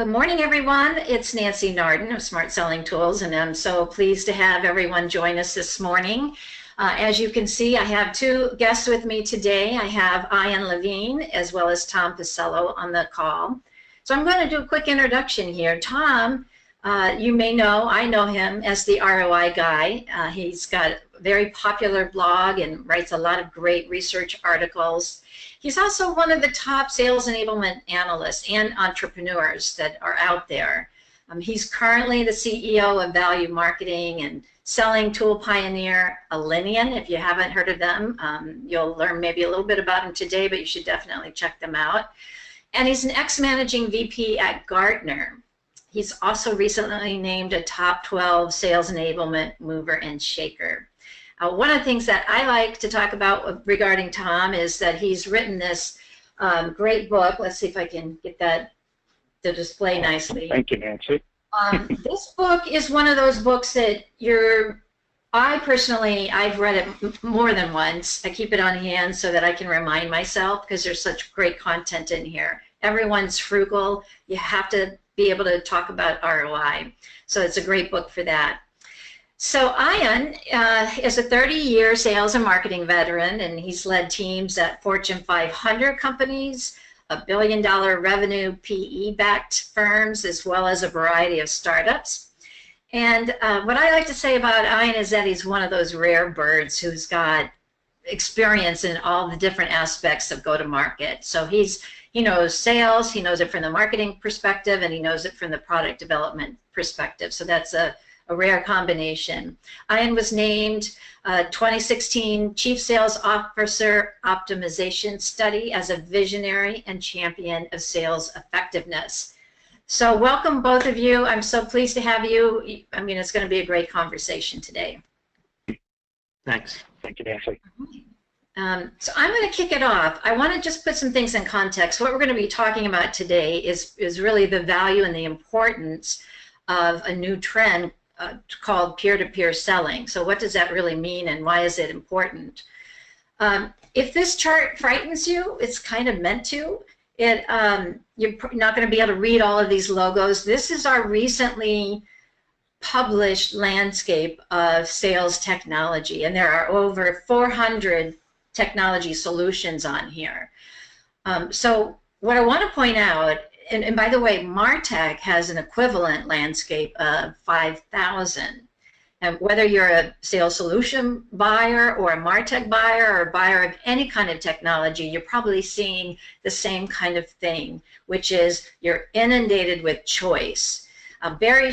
Good morning, everyone. It's Nancy Nardin of Smart Selling Tools, and I'm so pleased to have everyone join us this morning. As you can see, I have two guests with me today. I have Ian Levine as well as Tom Pisello on the call. So I'm going to do a quick introduction here. Tom, you may know, I know him as the ROI guy. He's got a very popular blog and writes a lot of great research articles. He's also one of the top sales enablement analysts and entrepreneurs that are out there. He's currently the CEO of Value Marketing and selling tool pioneer Alinea. If you haven't heard of them, you'll learn maybe a little bit about him today, but you should definitely check them out. And he's an ex-managing VP at Gartner. He's also recently named a top 12 sales enablement mover and shaker. One of the things that I like to talk about regarding Tom is that he's written this great book. Let's see if I can get that to display nicely. Thank you, Nancy. This book is one of those books that I've read it more than once. I keep it on hand so that I can remind myself because there's such great content in here. Everyone's frugal. You have to be able to talk about ROI. So it's a great book for that. So Ian is a 30-year sales and marketing veteran, and he's led teams at Fortune 500 companies, $1 billion revenue PE-backed firms, as well as a variety of startups. And what I like to say about Ian is that he's one of those rare birds who's got experience in all the different aspects of go-to-market. So he knows sales, he knows it from the marketing perspective, and he knows it from the product development perspective. So that's a rare combination. Ian was named 2016 Chief Sales Officer Optimization Study as a visionary and champion of sales effectiveness. So welcome both of you. I'm so pleased to have you. I mean, it's going to be a great conversation today. Thanks. Thank you, Nancy. So I'm going to kick it off. I want to just put some things in context. What we're going to be talking about today is really the value and the importance of a new trend called peer-to-peer selling. So what does that really mean and why is it important? If this chart frightens you, it's kind of meant to. You're not going to be able to read all of these logos. This is our recently published landscape of sales technology, and there are over 400 technology solutions on here. So what I want to point out, and by the way, MarTech has an equivalent landscape of 5,000. And whether you're a sales solution buyer or a MarTech buyer or a buyer of any kind of technology, you're probably seeing the same kind of thing, which is you're inundated with choice. Barry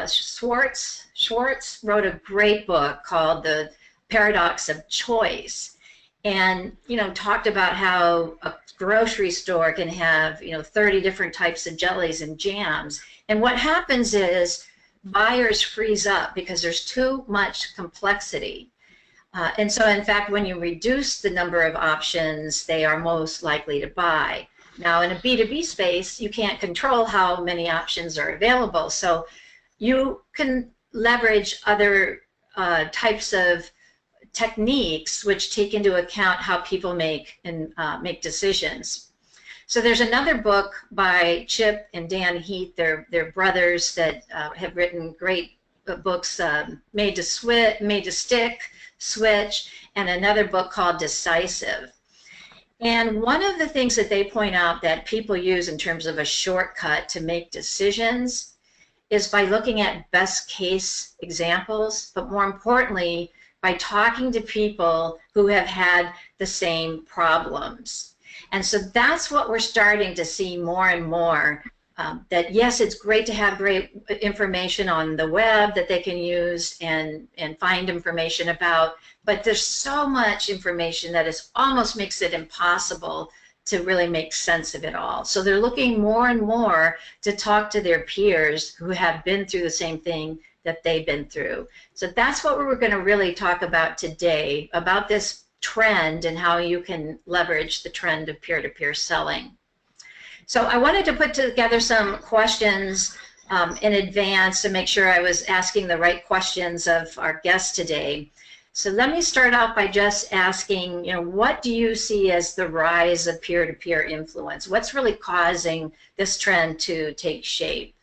Schwartz wrote a great book called The Paradox of Choice, and talked about how a grocery store can have 30 different types of jellies and jams, and what happens is buyers freeze up because there's too much complexity, and so in fact when you reduce the number of options, they are most likely to buy. Now in a B2B space, you can't control how many options are available, so you can leverage other types of techniques which take into account how people make decisions. So there's another book by Chip and Dan Heath. They're brothers that have written great books, Made to Stick, Switch, and another book called Decisive. And one of the things that they point out that people use in terms of a shortcut to make decisions is by looking at best case examples, but more importantly, by talking to people who have had the same problems. And so that's what we're starting to see more and more, that yes, it's great to have great information on the web that they can use and find information about, but there's so much information that it almost makes it impossible to really make sense of it all. So they're looking more and more to talk to their peers who have been through the same thing that they've been through. So that's what we're going to really talk about today, about this trend and how you can leverage the trend of peer-to-peer selling. So I wanted to put together some questions in advance to make sure I was asking the right questions of our guests today. So let me start out by just asking, what do you see as the rise of peer-to-peer influence? What's really causing this trend to take shape?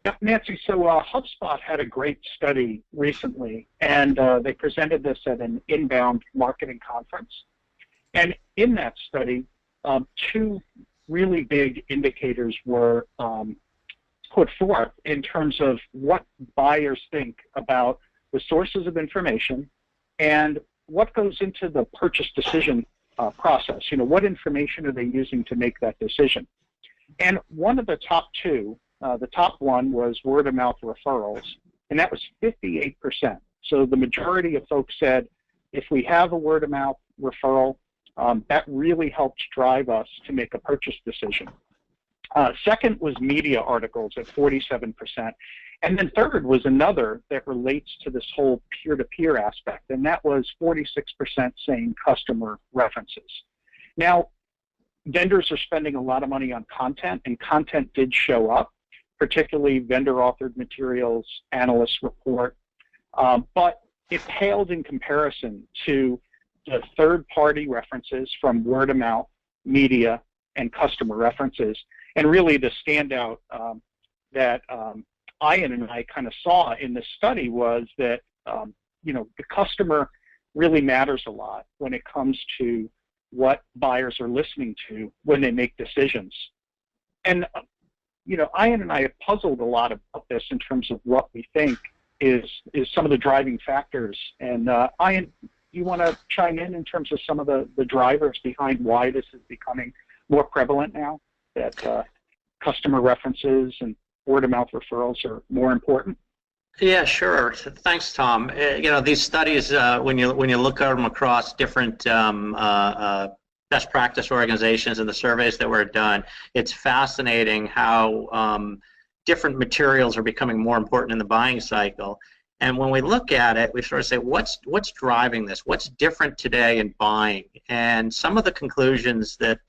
Yeah, Nancy, so HubSpot had a great study recently, and they presented this at an inbound marketing conference. And in that study, two really big indicators were put forth in terms of what buyers think about the sources of information and what goes into the purchase decision process. What information are they using to make that decision? And one of the top two, the top one was word-of-mouth referrals, and that was 58%. So the majority of folks said, if we have a word-of-mouth referral, that really helps drive us to make a purchase decision. Second was media articles at 47%. And then third was another that relates to this whole peer-to-peer aspect, and that was 46% saying customer references. Now, vendors are spending a lot of money on content, and content did show up, particularly vendor-authored materials, analyst report, but it paled in comparison to the third-party references from word-of-mouth, media, and customer references. And really the standout that Ian and I kind of saw in this study was that, the customer really matters a lot when it comes to what buyers are listening to when they make decisions. And, Ian and I have puzzled a lot about this in terms of what we think is some of the driving factors. And Ian, you want to chime in terms of some of the drivers behind why this is becoming more prevalent now, that customer references and word-of-mouth referrals are more important? Yeah, sure. Thanks, Tom. These studies, when you look at them across different best practice organizations and the surveys that were done, it's fascinating how different materials are becoming more important in the buying cycle. And when we look at it, we sort of say, what's driving this? What's different today in buying? And some of the conclusions that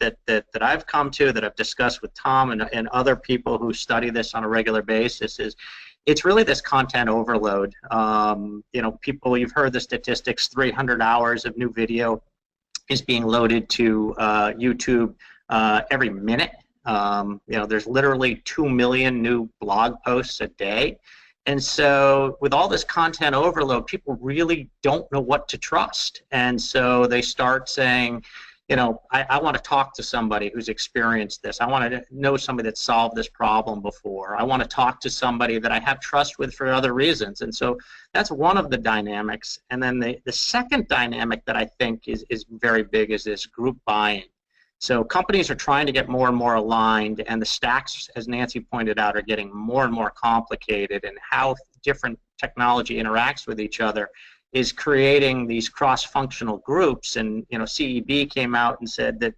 I've come to, that I've discussed with Tom and other people who study this on a regular basis, is it's really this content overload. People, you've heard the statistics, 300 hours of new video is being loaded to YouTube every minute. There's literally 2 million new blog posts a day. And so with all this content overload, people really don't know what to trust. And so they start saying, I want to talk to somebody who's experienced this. I want to know somebody that's solved this problem before. I want to talk to somebody that I have trust with for other reasons. And so that's one of the dynamics. And then the second dynamic that I think is very big is this group buying. So companies are trying to get more and more aligned, and the stacks, as Nancy pointed out, are getting more and more complicated, and how different technology interacts with each other is creating these cross-functional groups. And CEB came out and said that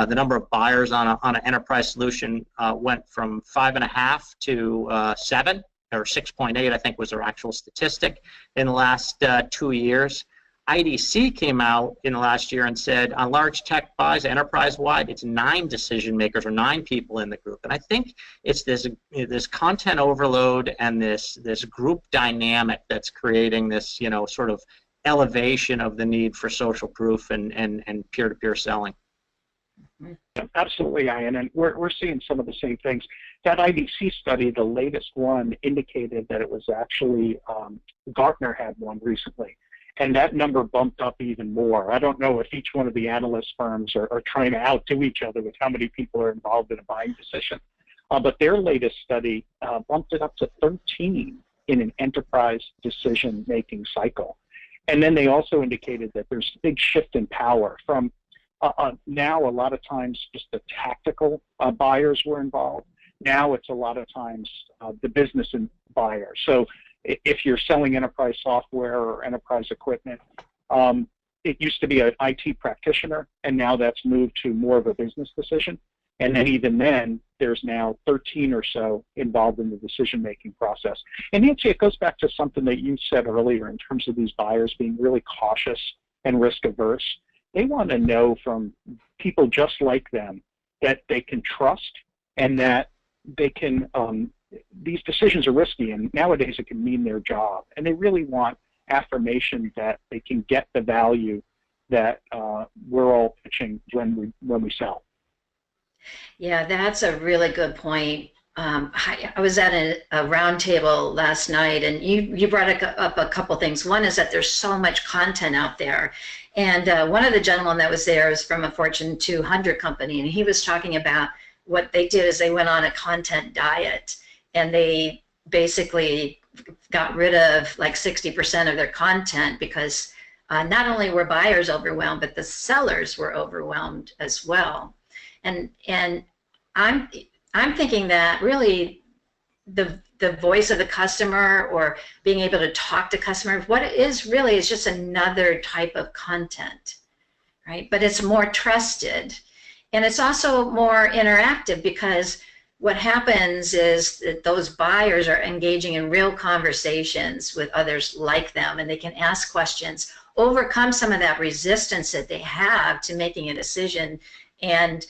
the number of buyers on an enterprise solution went from 5.5 to 7, or 6.8, I think was their actual statistic, in the last 2 years. IDC came out in the last year and said on large tech buys, enterprise-wide, it's 9 decision makers or 9 people in the group. And I think it's this content overload and this group dynamic that's creating this sort of elevation of the need for social proof and peer-to-peer selling. Absolutely, Ian, and we're seeing some of the same things. That IDC study, the latest one, indicated that it was actually Gartner had one recently. And that number bumped up even more. I don't know if each one of the analyst firms are trying to outdo each other with how many people are involved in a buying decision. But their latest study bumped it up to 13 in an enterprise decision-making cycle. And then they also indicated that there's a big shift in power from now a lot of times just the tactical buyers were involved. Now it's a lot of times the business buyer. So if you're selling enterprise software or enterprise equipment, it used to be an IT practitioner, and now that's moved to more of a business decision. And then even then, there's now 13 or so involved in the decision-making process. And Nancy, it goes back to something that you said earlier in terms of these buyers being really cautious and risk-averse. They want to know from people just like them that they can trust and that they can these decisions are risky, and nowadays it can mean their job, and they really want affirmation that they can get the value that we're all pitching when we sell. Yeah, that's a really good point. I was at a roundtable last night, and you brought up a couple things. One is that there's so much content out there, and one of the gentlemen that was there is from a Fortune 200 company, and he was talking about what they did is they went on a content diet, and they basically got rid of like 60% of their content because not only were buyers overwhelmed, but the sellers were overwhelmed as well. And I'm thinking that really the voice of the customer, or being able to talk to customers, what it is really is just another type of content, right? But it's more trusted, and it's also more interactive, because what happens is that those buyers are engaging in real conversations with others like them, and they can ask questions, overcome some of that resistance that they have to making a decision, and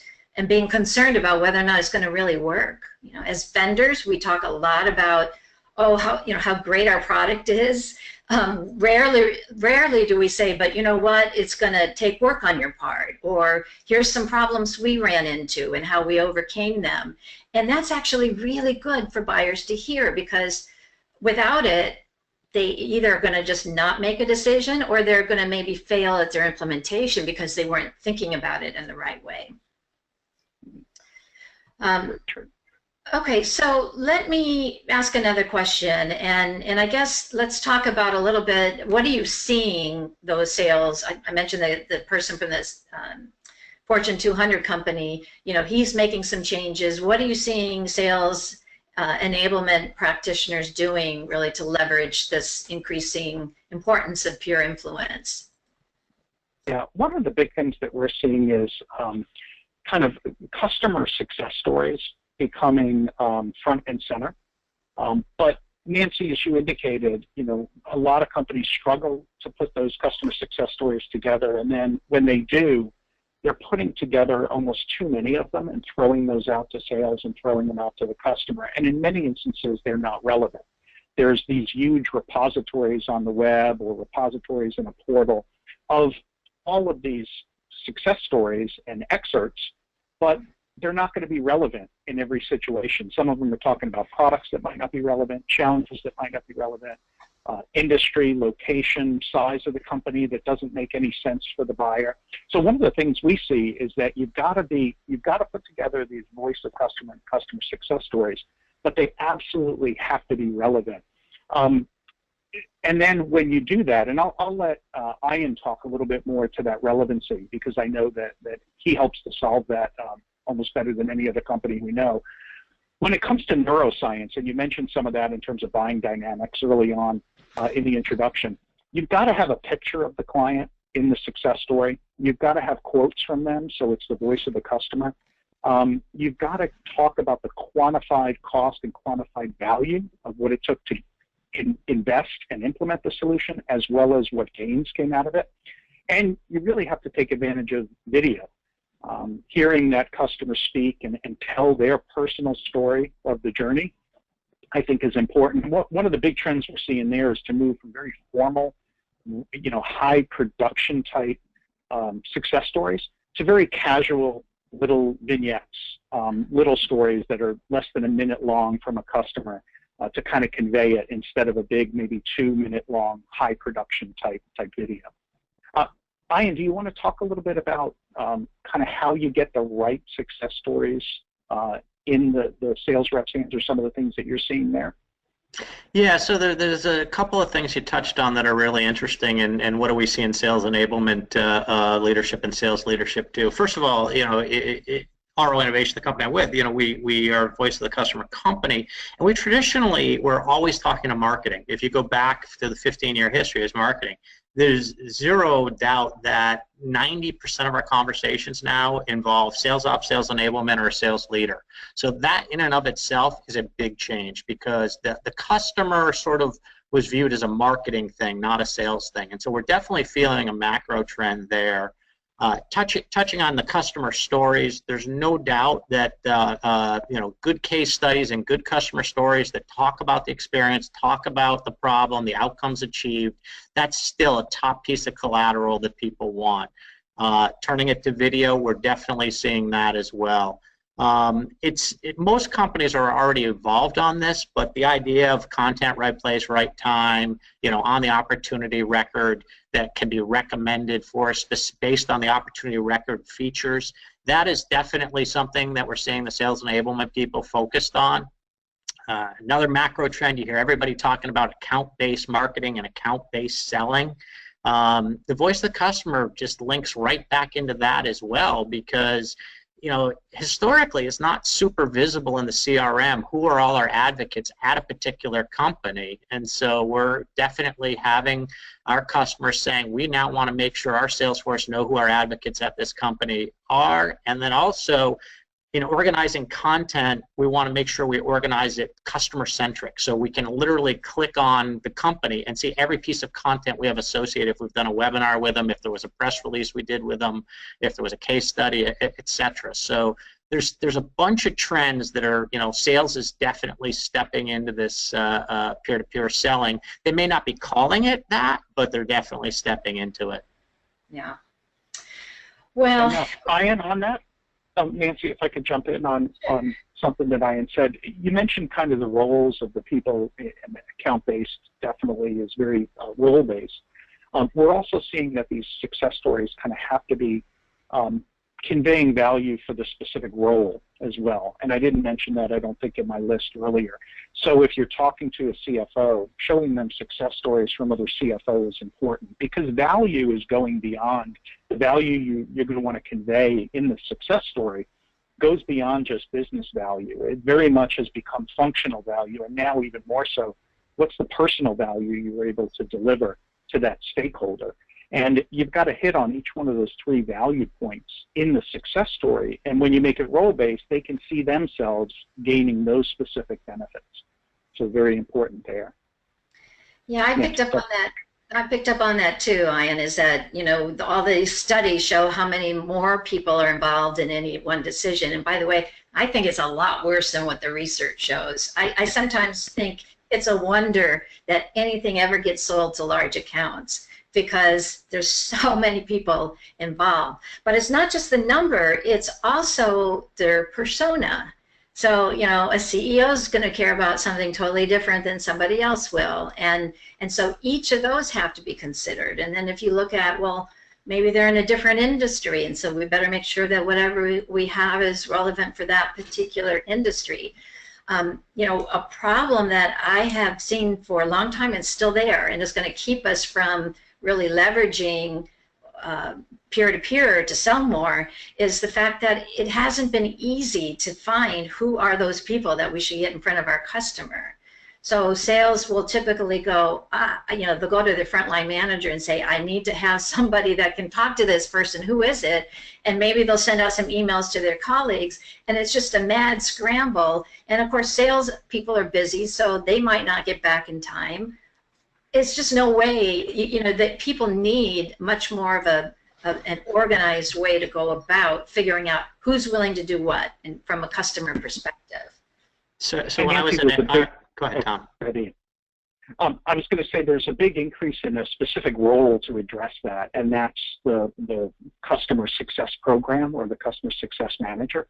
being concerned about whether or not it's going to really work. You know, as vendors, we talk a lot about, oh, how great our product is. Rarely do we say, but you know what, it's going to take work on your part, or here's some problems we ran into and how we overcame them. And that's actually really good for buyers to hear, because without it, they either are going to just not make a decision, or they're going to maybe fail at their implementation because they weren't thinking about it in the right way. Okay, so let me ask another question, and I guess let's talk about a little bit, what are you seeing those sales? I mentioned the person from this Fortune 200 company, you know, he's making some changes. What are you seeing sales enablement practitioners doing really to leverage this increasing importance of peer influence? Yeah, one of the big things that we're seeing is kind of customer success stories becoming front and center. But Nancy, as you indicated, you know, a lot of companies struggle to put those customer success stories together, and then when they do, they're putting together almost too many of them and throwing those out to sales and throwing them out to the customer. And in many instances, they're not relevant. There's these huge repositories on the web or repositories in a portal of all of these success stories and excerpts, but they're not going to be relevant in every situation. Some of them are talking about products that might not be relevant, challenges that might not be relevant, industry, location, size of the company that doesn't make any sense for the buyer. So one of the things we see is that you've got to put together these voice of customer and customer success stories, but they absolutely have to be relevant. And then when you do that, and I'll let Ian talk a little bit more to that relevancy, because I know that he helps to solve that almost better than any other company we know. When it comes to neuroscience, and you mentioned some of that in terms of buying dynamics early on in the introduction, you've got to have a picture of the client in the success story. You've got to have quotes from them, so it's the voice of the customer. You've got to talk about the quantified cost and quantified value of what it took to invest and implement the solution, as well as what gains came out of it. And you really have to take advantage of video. Hearing that customer speak and tell their personal story of the journey, I think is important. One of the big trends we're seeing there is to move from very formal, you know, high production type success stories to very casual little vignettes, little stories that are less than a minute long from a customer to kind of convey it, instead of a big, maybe 2-minute long, high production type video. Ian, do you want to talk a little bit about kind of how you get the right success stories in the sales reps' hands, or some of the things that you're seeing there? Yeah, so there's a couple of things you touched on that are really interesting, and what do we see in sales enablement leadership and sales leadership too. First of all, you know, ROInnovation, the company I'm with, you know, we are voice of the customer company, and we're always talking to marketing. If you go back to the 15-year history as marketing, there's zero doubt that 90% of our conversations now involve sales ops, sales enablement, or a sales leader. So that in and of itself is a big change, because the customer sort of was viewed as a marketing thing, not a sales thing. And so we're definitely feeling a macro trend there. Touching on the customer stories, there's no doubt that good case studies and good customer stories that talk about the experience, talk about the problem, the outcomes achieved, that's still a top piece of collateral that people want. Turning it to video, we're definitely seeing that as well. Most companies are already evolved on this, but the idea of content, right place, right time, on the opportunity record that can be recommended for us based on the opportunity record features, that is definitely something that we're seeing the sales enablement people focused on. Another macro trend, you hear everybody talking about account-based marketing and account-based selling. The voice of the customer just links right back into that as well, because historically it's not super visible in the CRM who are all our advocates at a particular company, and so we're definitely having our customers saying we now want to make sure our sales force know who our advocates at this company are, and then also in organizing content, we want to make sure we organize it customer-centric, so we can literally click on the company and see every piece of content we have associated, if we've done a webinar with them, if there was a press release we did with them, if there was a case study, etc. So there's a bunch of trends that are, sales is definitely stepping into this peer-to-peer selling. They may not be calling it that, but they're definitely stepping into it. Yeah. Well, Ian, on that, Nancy, if I could jump in on something that Ian said. You mentioned kind of the roles of the people, and account-based definitely is very role-based. We're also seeing that these success stories kind of have to be conveying value for the specific role as well. And I didn't mention that, I don't think, in my list earlier. So if you're talking to a CFO, showing them success stories from other CFOs is important, because value is going beyond the value you're going to want to convey in the success story goes beyond just business value. It very much has become functional value, and now even more so, what's the personal value you were able to deliver to that stakeholder? And you've got to hit on each one of those three value points in the success story. And when you make it role-based, they can see themselves gaining those specific benefits. So very important there. Yeah, I picked up on that. I picked up on that too, Ian, is that, all these studies show how many more people are involved in any one decision. And by the way, I think it's a lot worse than what the research shows. I sometimes think it's a wonder that anything ever gets sold to large accounts, because there's so many people involved. But it's not just the number, it's also their persona. So, a CEO is going to care about something totally different than somebody else will. And so each of those have to be considered. And then if you look at, well, maybe they're in a different industry, and so we better make sure that whatever we have is relevant for that particular industry. A problem that I have seen for a long time and still there, and is going to keep us from really leveraging peer-to-peer to sell more, is the fact that it hasn't been easy to find who are those people that we should get in front of our customer. So sales will typically go, they'll go to their frontline manager and say, I need to have somebody that can talk to this person. Who is it? And maybe they'll send out some emails to their colleagues, and it's just a mad scramble. And of course, sales people are busy, so they might not get back in time. It's just no way, that people need much more of an organized way to go about figuring out who's willing to do what, and from a customer perspective. So when I was in it, go ahead, Tom. I was going to say there's a big increase in a specific role to address that, and that's the customer success program, or the customer success manager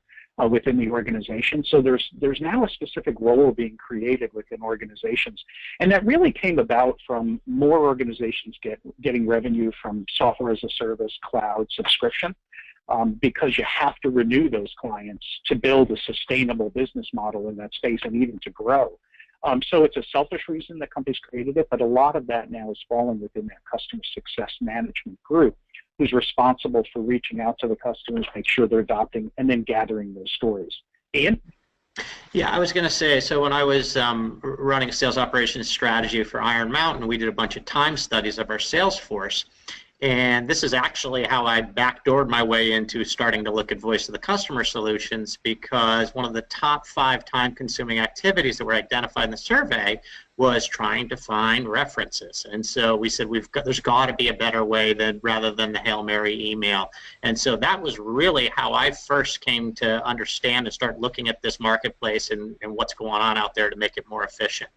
within the organization. So there's now a specific role being created within organizations, and that really came about from more organizations getting revenue from software as a service, cloud, subscription, because you have to renew those clients to build a sustainable business model in that space and even to grow. So it's a selfish reason that companies created it, but a lot of that now is falling within that customer success management group, who's responsible for reaching out to the customers, make sure they're adopting, and then gathering those stories. Ian? Yeah, I was going to say, so when I was running a sales operations strategy for Iron Mountain, we did a bunch of time studies of our sales force. And this is actually how I backdoored my way into starting to look at voice of the customer solutions, because one of the top 5 time-consuming activities that were identified in the survey was trying to find references. And so we said there's got to be a better way rather than the Hail Mary email. And so that was really how I first came to understand and start looking at this marketplace and what's going on out there to make it more efficient.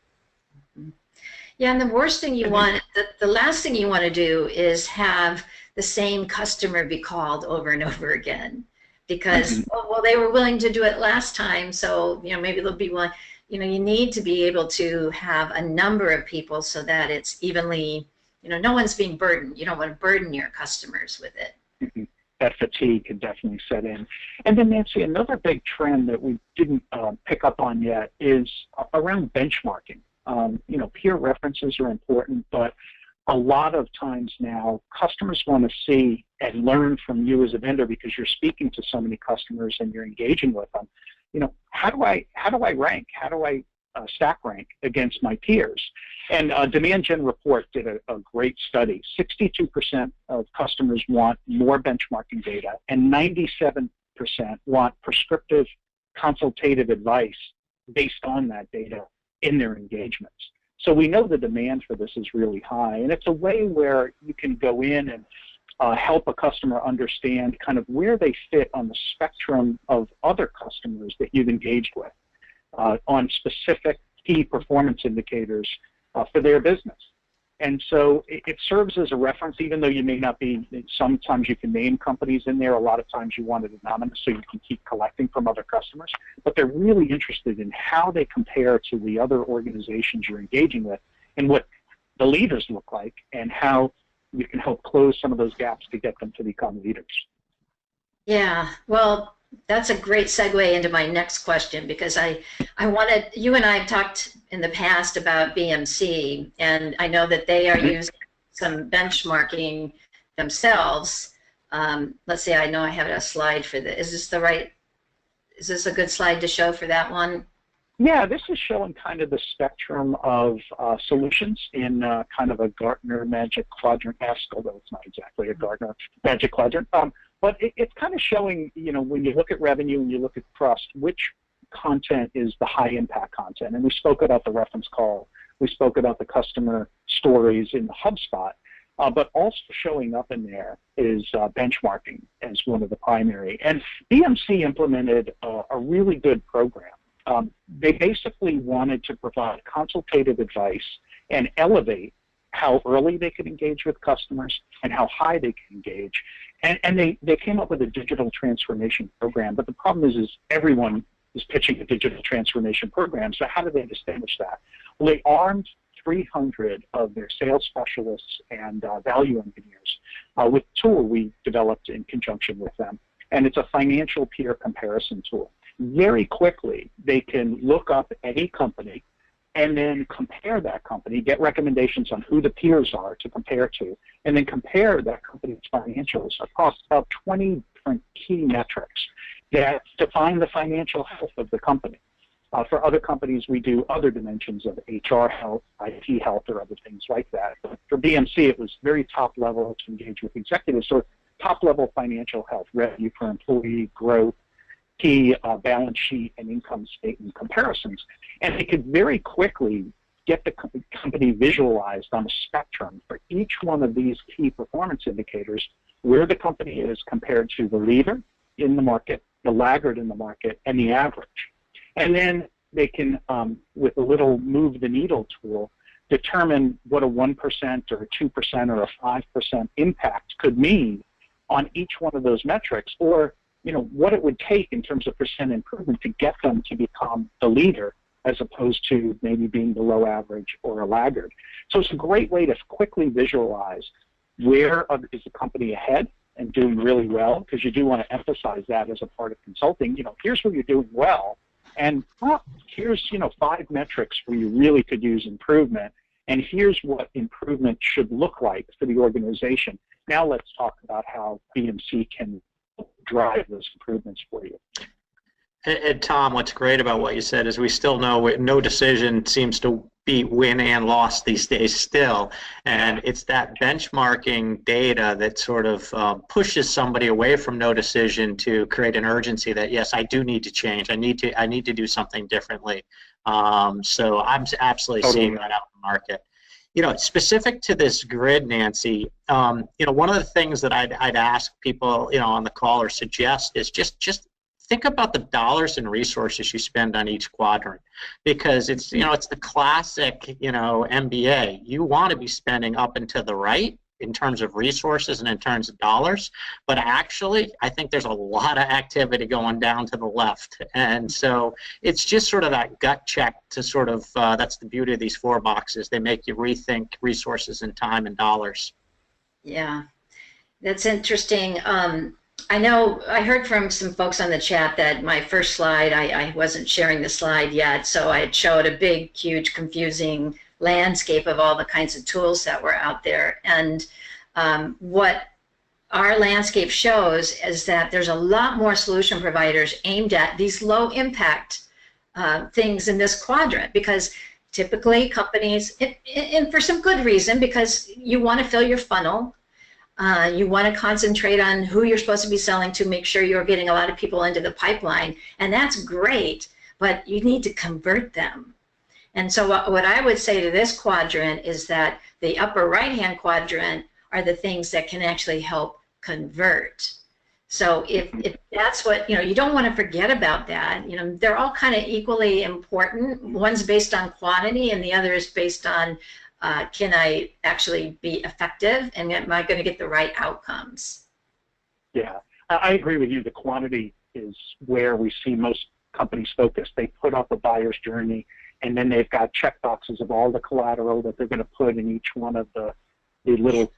Yeah, and the worst thing you want, the last thing you want to do is have the same customer be called over and over again, because well, they were willing to do it last time, so maybe they'll be willing. You need to be able to have a number of people so that it's evenly, no one's being burdened. You don't want to burden your customers with it. That fatigue can definitely set in. And then, Nancy, another big trend that we didn't pick up on yet is around benchmarking. Peer references are important, but a lot of times now customers want to see and learn from you as a vendor, because you're speaking to so many customers and you're engaging with them. How do I rank? How do I stack rank against my peers? And Demand Gen Report did a great study. 62% of customers want more benchmarking data, and 97% want prescriptive consultative advice based on that data in their engagements. So we know the demand for this is really high, and it's a way where you can go in and help a customer understand kind of where they fit on the spectrum of other customers that you've engaged with on specific key performance indicators for their business. And so it serves as a reference, even though you may not be, sometimes you can name companies in there, a lot of times you want it anonymous so you can keep collecting from other customers, but they're really interested in how they compare to the other organizations you're engaging with and what the leaders look like and how you can help close some of those gaps to get them to become leaders. Yeah, well, that's a great segue into my next question, because you and I have talked in the past about BMC, and I know that they are using some benchmarking themselves. Let's see, I know I have a slide for this. Is this a good slide to show for that one? Yeah, this is showing kind of the spectrum of solutions in kind of a Gartner Magic Quadrant-esque, although it's not exactly a Gartner Magic Quadrant. But it's kind of showing, when you look at revenue and you look at trust, which content is the high impact content. And we spoke about the reference call. We spoke about the customer stories in the HubSpot. But also showing up in there is benchmarking as one of the primary. And BMC implemented a really good program. They basically wanted to provide consultative advice and elevate how early they could engage with customers and how high they can engage. And they came up with a digital transformation program. But the problem is everyone is pitching a digital transformation program. So how do they distinguish that? Well, they armed 300 of their sales specialists and value engineers with a tool we developed in conjunction with them. And it's a financial peer comparison tool. Very quickly, they can look up any company and then compare that company, get recommendations on who the peers are to compare to, and then compare that company's financials across about 20 different key metrics that define the financial health of the company. For other companies, we do other dimensions of HR health, IT health, or other things like that. But for BMC, it was very top level to engage with executives, so top level financial health, revenue per employee, growth, key balance sheet and income statement comparisons. And they could very quickly get the company visualized on a spectrum for each one of these key performance indicators, where the company is compared to the leader in the market, the laggard in the market, and the average. And then they can, with a little move the needle tool, determine what a 1% or a 2% or a 5% impact could mean on each one of those metrics, or what it would take in terms of percent improvement to get them to become the leader as opposed to maybe being below average or a laggard. So it's a great way to quickly visualize where is the company ahead and doing really well, because you do want to emphasize that as a part of consulting. Here's where you're doing well, and here's 5 metrics where you really could use improvement, and here's what improvement should look like for the organization. Now let's talk about how BMC can drive those improvements for you. And Tom, what's great about what you said is we still know no decision seems to beat win and loss these days still, and it's that benchmarking data that sort of pushes somebody away from no decision to create an urgency that, yes, I do need to change. I need to do something differently. So I'm absolutely seeing that out in the market. You know, specific to this grid, Nancy, you know, one of the things that I'd ask people, you know, on the call or suggest is just think about the dollars and resources you spend on each quadrant, because it's, you know, it's the classic, you know, MBA. You want to be spending up and to the right in terms of resources and in terms of dollars, but actually I think there's a lot of activity going down to the left, and so it's just sort of that gut check to sort of that's the beauty of these 4 boxes. They make you rethink resources and time and dollars. Yeah, that's interesting. I know I heard from some folks on the chat that my first slide, I wasn't sharing the slide yet, so I showed a big, huge, confusing landscape of all the kinds of tools that were out there. And what our landscape shows is that there's a lot more solution providers aimed at these low impact things in this quadrant, because typically companies, and for some good reason, because you want to fill your funnel. You want to concentrate on who you're supposed to be selling to, make sure you're getting a lot of people into the pipeline, and that's great, but you need to convert them. And so what I would say to this quadrant is that the upper right-hand quadrant are the things that can actually help convert. So if that's what, you know, you don't want to forget about that. You know, they're all kind of equally important. One's based on quantity and the other is based on can I actually be effective, and am I going to get the right outcomes? Yeah, I agree with you. The quantity is where we see most companies focus. They put up a buyer's journey, and then they've got check boxes of all the collateral that they're going to put in each one of the little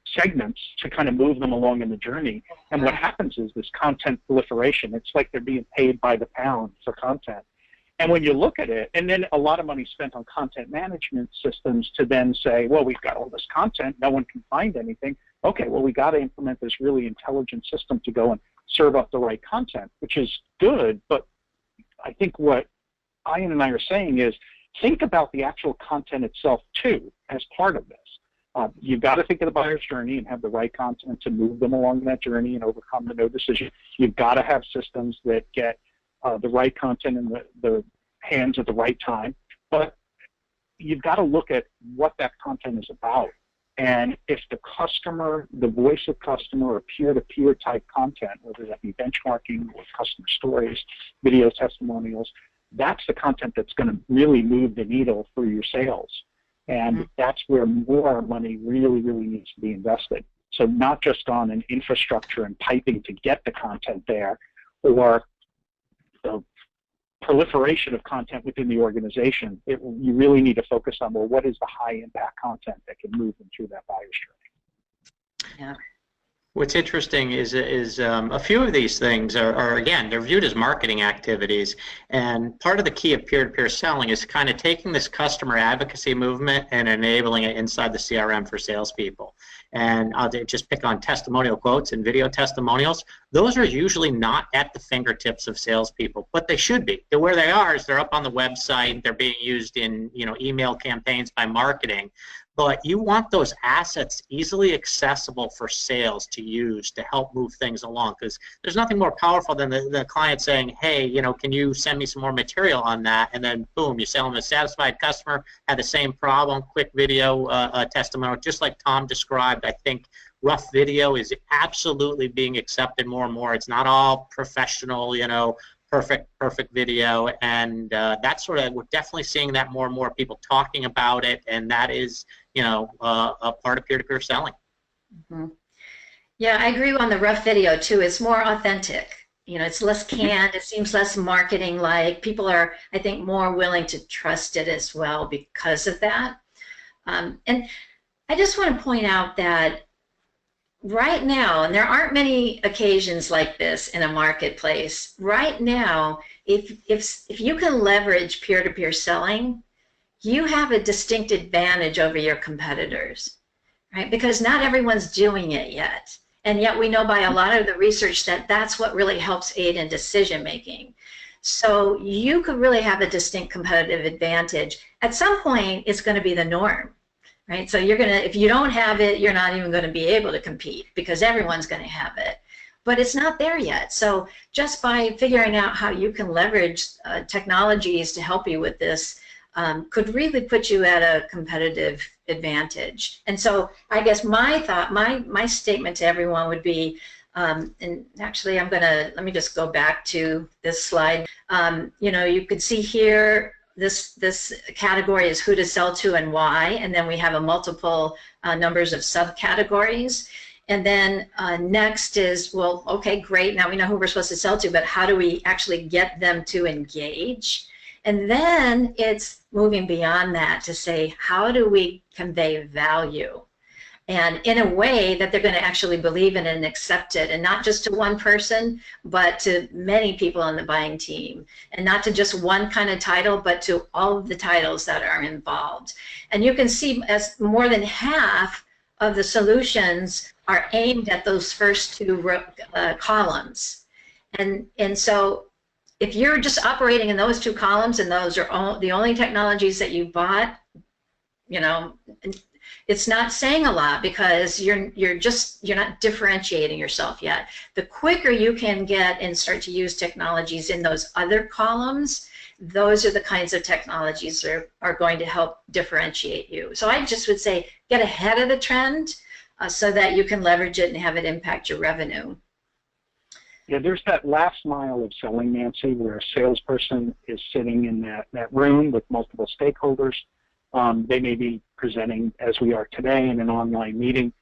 segments to kind of move them along in the journey. And what happens is this content proliferation. It's like they're being paid by the pound for content. And when you look at it, and then a lot of money spent on content management systems to then say, well, we've got all this content, no one can find anything. Okay, well, we got to implement this really intelligent system to go and serve up the right content, which is good. But I think what Ian and I are saying is think about the actual content itself, too, as part of this. You've got to think of the buyer's journey and have the right content to move them along that journey and overcome the no decision. You've got to have systems that get the right content in the hands at the right time, but you've got to look at what that content is about. And if the customer, the voice of customer, or peer-to-peer type content, whether that be benchmarking or customer stories, video testimonials, that's the content that's going to really move the needle for your sales. And that's where more money really, really needs to be invested. So not just on an infrastructure and piping to get the content there, or the proliferation of content within the organization. You really need to focus on, well, what is the high impact content that can move them through that buyer's journey? Yeah. What's interesting is a few of these things are, again, they're viewed as marketing activities, and part of the key of peer-to-peer selling is kind of taking this customer advocacy movement and enabling it inside the CRM for salespeople. And I'll just pick on testimonial quotes and video testimonials. Those are usually not at the fingertips of salespeople, but they should be. Where they are is they're up on the website, they're being used in, you know, email campaigns by marketing. But you want those assets easily accessible for sales to use to help move things along, because there's nothing more powerful than the client saying, hey, you know, can you send me some more material on that? And then boom, you sell them a satisfied customer, had the same problem, quick video testimonial, just like Tom described. I think rough video is absolutely being accepted more and more. It's not all professional, you know, perfect video, and that's sort of, we're definitely seeing that more and more, people talking about it, and that is, you know, a part of peer-to-peer selling. Mm-hmm. Yeah, I agree on the rough video too. It's more authentic. You know, it's less canned. It seems less marketing-like. People are, I think, more willing to trust it as well because of that. And I just want to point out that right now, and there aren't many occasions like this in a marketplace, right now, if you can leverage peer-to-peer selling, you have a distinct advantage over your competitors, right? Because not everyone's doing it yet. And yet we know by a lot of the research that that's what really helps aid in decision making. So you could really have a distinct competitive advantage. At some point, it's going to be the norm, right? So you're going to, if you don't have it, you're not even going to be able to compete because everyone's going to have it. But it's not there yet. So just by figuring out how you can leverage technologies to help you with this could really put you at a competitive advantage. And so I guess my thought, my statement to everyone would be, and actually let me just go back to this slide. You know, you could see here, this category is who to sell to and why, and then we have a multiple numbers of subcategories. And then next is, well, okay, great, now we know who we're supposed to sell to, but how do we actually get them to engage? And then it's moving beyond that to say, how do we convey value? And in a way that they're going to actually believe in it and accept it, and not just to one person, but to many people on the buying team, and not to just one kind of title, but to all of the titles that are involved. And you can see as more than half of the solutions are aimed at those first two columns. And so if you're just operating in those two columns and those are the only technologies that you bought, you know, it's not saying a lot because you're not differentiating yourself yet. The quicker you can get and start to use technologies in those other columns, those are the kinds of technologies that are going to help differentiate you. So I just would say get ahead of the trend so that you can leverage it and have it impact your revenue. Yeah, there's that last mile of selling, Nancy, where a salesperson is sitting in that room with multiple stakeholders. They may be presenting, as we are today, in an online meeting.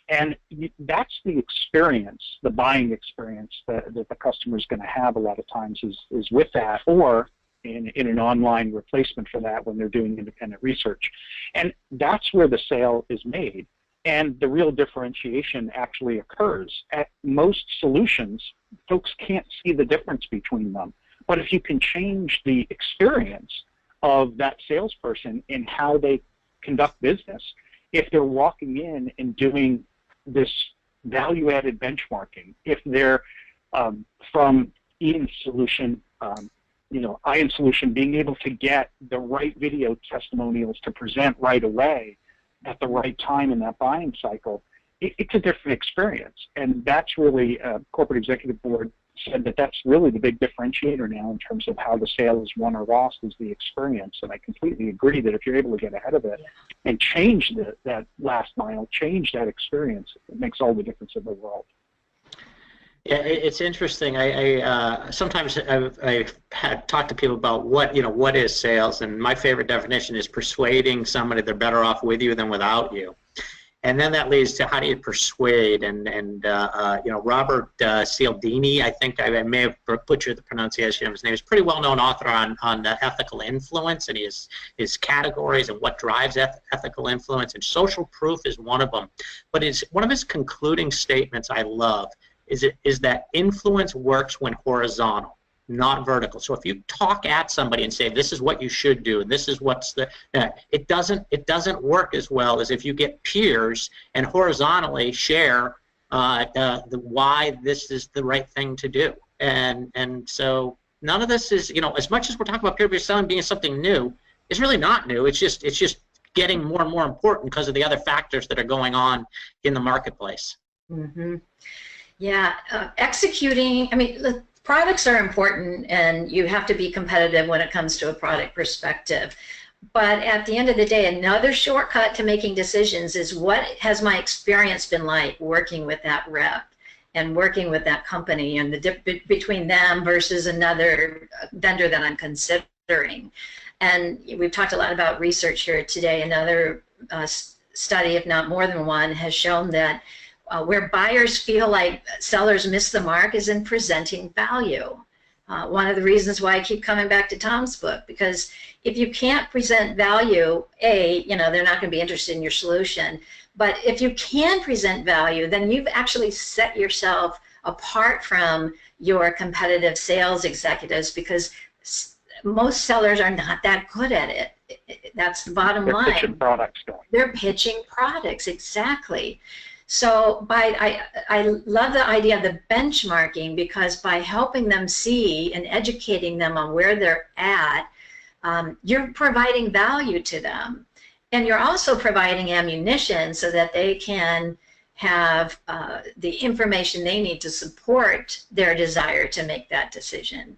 And that's the experience, the buying experience that the customer is going to have a lot of times is with that, or in an online replacement for that when they're doing independent research. And that's where the sale is made. And the real differentiation actually occurs. At most solutions, folks can't see the difference between them. But if you can change the experience of that salesperson in how they conduct business, if they're walking in and doing this value-added benchmarking, if they're from Ian's solution, Ian's solution, being able to get the right video testimonials to present right away at the right time in that buying cycle, it's a different experience. And that's really, corporate executive board said that's really the big differentiator now in terms of how the sale is won or lost, is the experience. And I completely agree that if you're able to get ahead of it and change that last mile, change that experience, it makes all the difference in the world. Yeah, it's interesting. I sometimes I've talked to people about what is sales, and my favorite definition is persuading somebody they're better off with you than without you. And then that leads to how do you persuade? And Robert Cialdini, I think I may have butchered the pronunciation of his name. He's a pretty well-known author on ethical influence and his categories and what drives ethical influence. And social proof is one of them. But one of his concluding statements I love is that influence works when horizontal, not vertical. So if you talk at somebody and say, this is what you should do, and this is what's it doesn't work as well as if you get peers and horizontally share why this is the right thing to do. And so none of this is, as much as we're talking about peer-to-peer selling being something new, it's really not new. It's just getting more and more important because of the other factors that are going on in the marketplace. Mm-hmm. Yeah, executing, the products are important and you have to be competitive when it comes to a product perspective. But at the end of the day, another shortcut to making decisions is what has my experience been like working with that rep and working with that company, and the between them versus another vendor that I'm considering. And we've talked a lot about research here today. Another study, if not more than one, has shown that where buyers feel like sellers miss the mark is in presenting value. One of the reasons why I keep coming back to Tom's book, because if you can't present value, they're not going to be interested in your solution. But if you can present value, then you've actually set yourself apart from your competitive sales executives, because most sellers are not that good at it. That's the bottom line. They're pitching products. They're pitching products, exactly. So I love the idea of the benchmarking, because by helping them see and educating them on where they're at, you're providing value to them. And you're also providing ammunition so that they can have the information they need to support their desire to make that decision.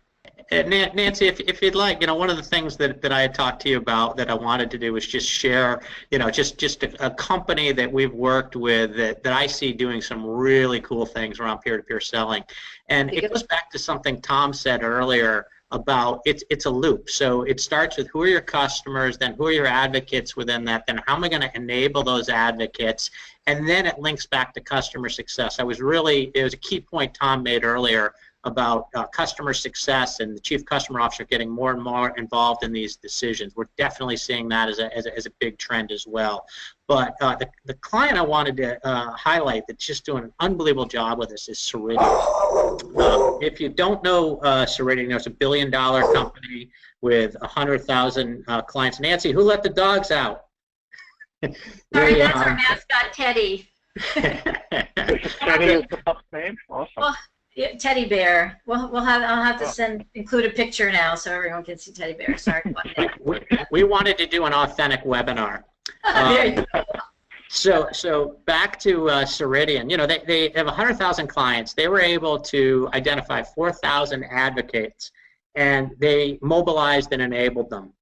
Nancy, if you'd like, one of the things that I had talked to you about that I wanted to do was just share, just a company that we've worked with that I see doing some really cool things around peer-to-peer selling. And it goes back to something Tom said earlier about it's a loop. So it starts with who are your customers, then who are your advocates within that, then how am I going to enable those advocates, and then it links back to customer success. It was a key point Tom made earlier about customer success and the chief customer officer getting more and more involved in these decisions. We're definitely seeing that as a big trend as well. But the client I wanted to highlight that's just doing an unbelievable job with this is Ceridian. If you don't know Ceridian, it's a $1 billion company with 100,000 clients. Nancy, who let the dogs out? Sorry, that's our mascot, Teddy. Teddy is the pup's name? Awesome. Well, yeah, Teddy Bear. I'll have to include a picture now so everyone can see Teddy Bear. Sorry. We wanted to do an authentic webinar. There you go. So back to Ceridian. They have 100,000 clients. They were able to identify 4,000 advocates, and they mobilized and enabled them.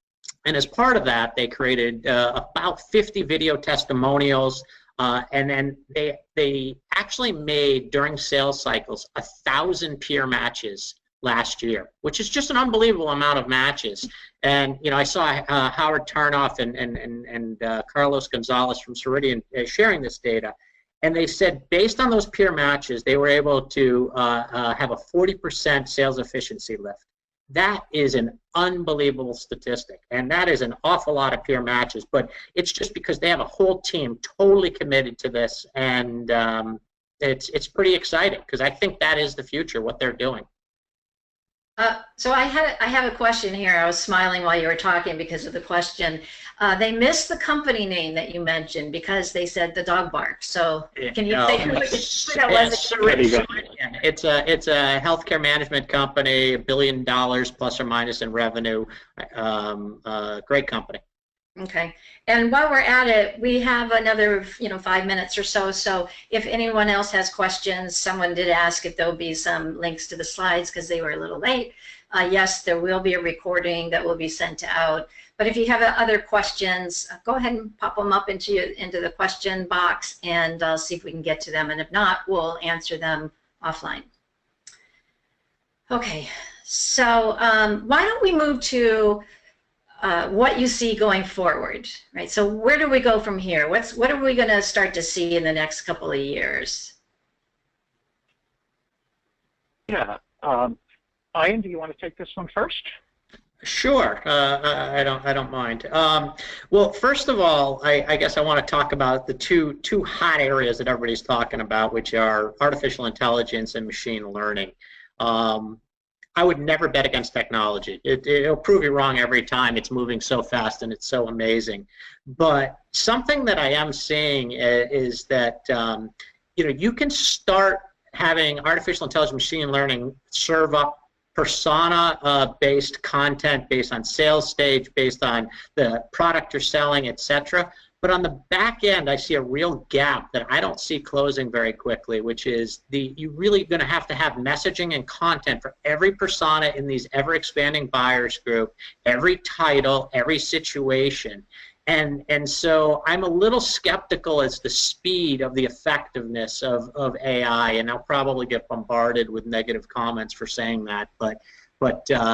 And as part of that, they created about 50 video testimonials. And then they actually made, during sales cycles, 1,000 peer matches last year, which is just an unbelievable amount of matches. And I saw Howard Tarnoff and Carlos Gonzalez from Ceridian sharing this data, and they said based on those peer matches, they were able to have a 40% sales efficiency lift. That is an unbelievable statistic, and that is an awful lot of peer matches, but it's just because they have a whole team totally committed to this, and it's pretty exciting because I think that is the future, what they're doing. So I have a question here. I was smiling while you were talking because of the question. They missed the company name that you mentioned because they said the dog barks. So can you say who that was? Ceridian. It's a healthcare management company, $1 billion plus or minus in revenue. Great company. Okay. And while we're at it, we have another 5 minutes or so. So if anyone else has questions, someone did ask if there'll be some links to the slides because they were a little late. Yes, there will be a recording that will be sent out. But if you have other questions, go ahead and pop them up into the question box, and I'll see if we can get to them. And if not, we'll answer them offline. Okay. So why don't we move to what you see going forward, right? So where do we go from here? What are we going to start to see in the next couple of years? Yeah, Ian, do you want to take this one first? Sure, I don't mind. Well, first of all, I guess I want to talk about the two hot areas that everybody's talking about, which are artificial intelligence and machine learning. I would never bet against technology. It'll prove you wrong every time. It's moving so fast and it's so amazing. But something that I am seeing is that you can start having artificial intelligence, machine learning serve up persona-based content based on sales stage, based on the product you're selling, etc. But on the back end, I see a real gap that I don't see closing very quickly, which is you're really going to have messaging and content for every persona in these ever-expanding buyers group, every title, every situation. And so I'm a little skeptical as the speed of the effectiveness of AI, and I'll probably get bombarded with negative comments for saying that. But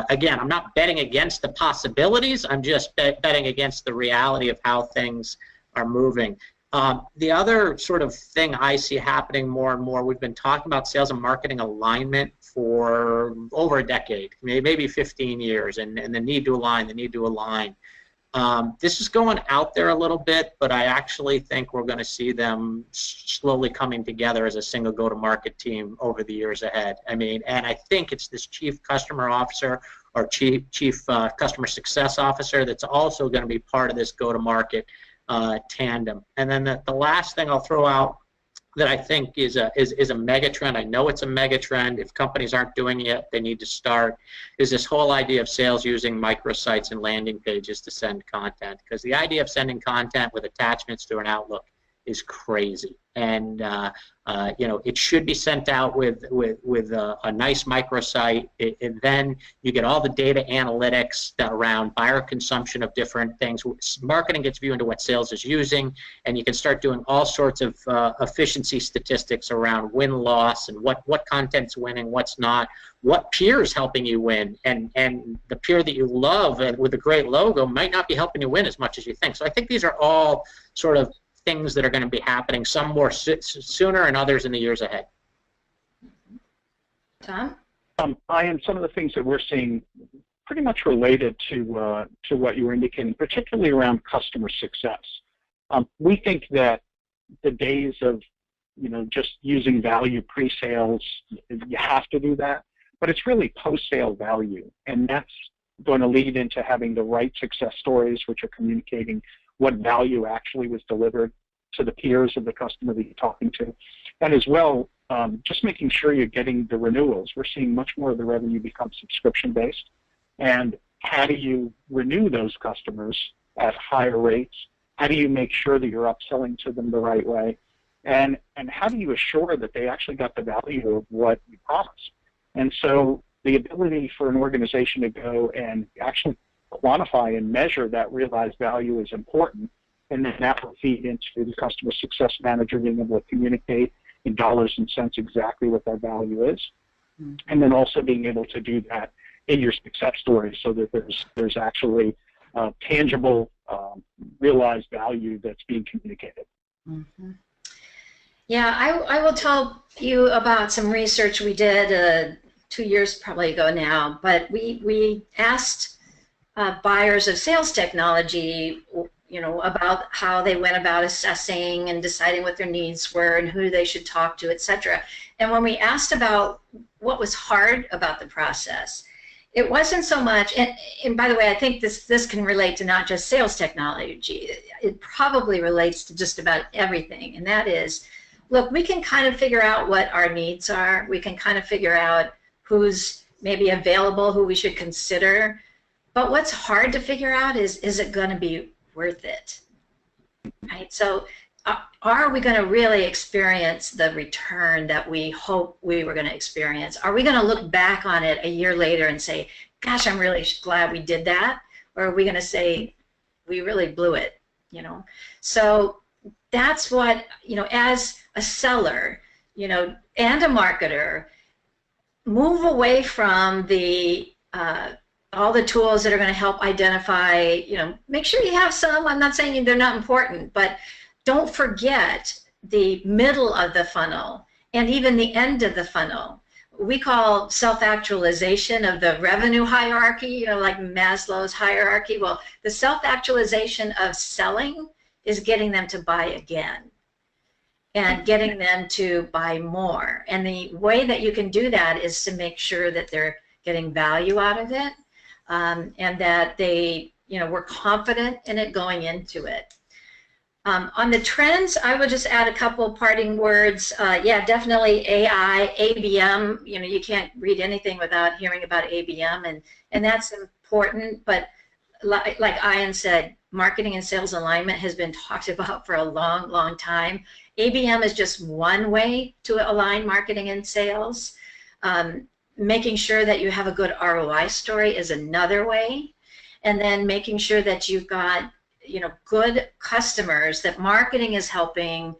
again, I'm not betting against the possibilities. I'm just betting against the reality of how things are moving. The other sort of thing I see happening more and more, we've been talking about sales and marketing alignment for over a decade, maybe 15 years, and the need to align, this is going out there a little bit, but I actually think we're going to see them slowly coming together as a single go-to-market team over the years ahead. I mean, and I think it's this chief customer officer or chief customer success officer that's also going to be part of this go-to-market tandem. And then the last thing I'll throw out that I think is a mega trend. I know it's a mega trend. If companies aren't doing it yet, they need to start. Is this whole idea of sales using microsites and landing pages to send content? Because the idea of sending content with attachments to an Outlook is crazy, and it should be sent out with a nice microsite, and then you get all the data analytics around buyer consumption of different things. Marketing gets you into what sales is using, and you can start doing all sorts of efficiency statistics around win-loss and what content's winning, what's not, what peer is helping you win, and the peer that you love and with a great logo might not be helping you win as much as you think. So I think these are all sort of things that are going to be happening, some more sooner and others in the years ahead. Tom? Ian, some of the things that we're seeing pretty much related to what you were indicating, particularly around customer success. We think that the days of just using value pre-sales, you have to do that, but it's really post-sale value, and that's going to lead into having the right success stories, which are communicating what value actually was delivered to the peers of the customer that you're talking to. And as well, just making sure you're getting the renewals. We're seeing much more of the revenue become subscription-based. And how do you renew those customers at higher rates? How do you make sure that you're upselling to them the right way? And how do you assure that they actually got the value of what you promised? And so the ability for an organization to go and actually quantify and measure that realized value is important, and then that will feed into the customer success manager being able to communicate in dollars and cents exactly what that value is, and then also being able to do that in your success story so that there's actually tangible realized value that's being communicated. Mm-hmm. Yeah, I will tell you about some research we did 2 years probably ago now, but we asked buyers of sales technology, about how they went about assessing and deciding what their needs were and who they should talk to, etc. And when we asked about what was hard about the process, it wasn't so much, and by the way, I think this can relate to not just sales technology. It probably relates to just about everything, and that is, look, we can kind of figure out what our needs are. We can kind of figure out who's maybe available, who we should consider. But what's hard to figure out is it going to be worth it? Right? So are we going to really experience the return that we hope we were going to experience? Are we going to look back on it a year later and say, gosh, I'm really glad we did that? Or are we going to say, we really blew it? So that's what, as a seller, and a marketer, move away from the all the tools that are going to help identify, make sure you have some. I'm not saying they're not important, but don't forget the middle of the funnel and even the end of the funnel. We call self-actualization of the revenue hierarchy, like Maslow's hierarchy. Well, the self-actualization of selling is getting them to buy again and getting them to buy more. And the way that you can do that is to make sure that they're getting value out of it, and that they, were confident in it going into it. On the trends, I would just add a couple parting words. Yeah, definitely AI, ABM. You can't read anything without hearing about ABM, and that's important. But like Ian said, marketing and sales alignment has been talked about for a long, long time. ABM is just one way to align marketing and sales. Making sure that you have a good ROI story is another way. And then making sure that you've got, good customers, that marketing is helping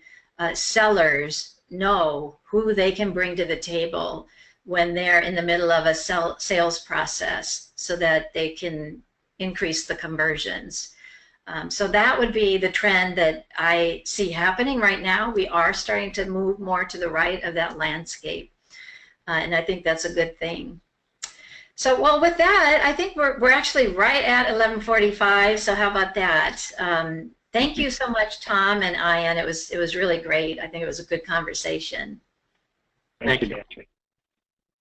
sellers know who they can bring to the table when they're in the middle of a sales process so that they can increase the conversions. So that would be the trend that I see happening right now. We are starting to move more to the right of that landscape. And I think that's a good thing. So, well, with that, I think we're actually right at 11:45. So how about that? Thank you so much, Tom and Ian. It was really great. I think it was a good conversation. Thank you, Nancy.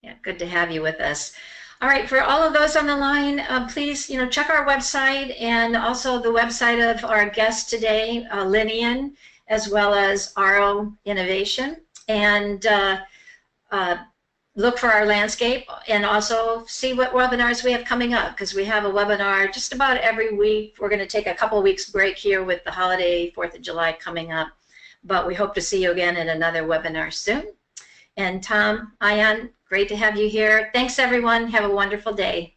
Yeah, good to have you with us. All right, for all of those on the line, please, check our website and also the website of our guest today, Linian, as well as ROInnovation, and look for our landscape, and also see what webinars we have coming up, because we have a webinar just about every week. We're going to take a couple weeks break here with the holiday 4th of July coming up, but we hope to see you again in another webinar soon. And Tom, Ian, great to have you here. Thanks everyone. Have a wonderful day.